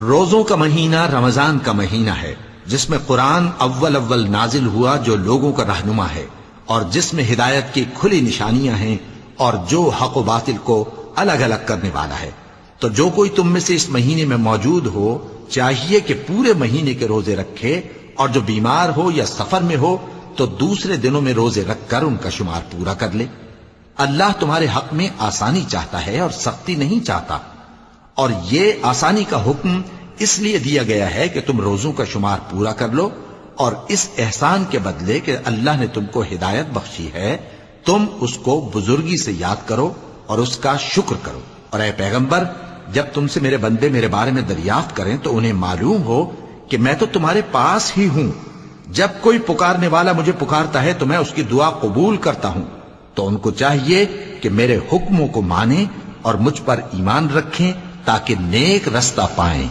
روزوں کا مہینہ رمضان کا مہینہ ہے جس میں قرآن اول نازل ہوا، جو لوگوں کا رہنما ہے اور جس میں ہدایت کی کھلی نشانیاں ہیں اور جو حق و باطل کو الگ الگ کرنے والا ہے۔ تو جو کوئی تم میں سے اس مہینے میں موجود ہو چاہیے کہ پورے مہینے کے روزے رکھے، اور جو بیمار ہو یا سفر میں ہو تو دوسرے دنوں میں روزے رکھ کر ان کا شمار پورا کر لے۔ اللہ تمہارے حق میں آسانی چاہتا ہے اور سختی نہیں چاہتا، اور یہ آسانی کا حکم اس لیے دیا گیا ہے کہ تم روزوں کا شمار پورا کر لو، اور اس احسان کے بدلے کہ اللہ نے تم کو ہدایت بخشی ہے تم اس کو بزرگی سے یاد کرو اور اس کا شکر کرو۔ اور اے پیغمبر، جب تم سے میرے بندے میرے بارے میں دریافت کریں تو انہیں معلوم ہو کہ میں تو تمہارے پاس ہی ہوں، جب کوئی پکارنے والا مجھے پکارتا ہے تو میں اس کی دعا قبول کرتا ہوں۔ تو ان کو چاہیے کہ میرے حکموں کو مانیں اور مجھ پر ایمان رکھیں تاکہ نیک رستہ پائیں۔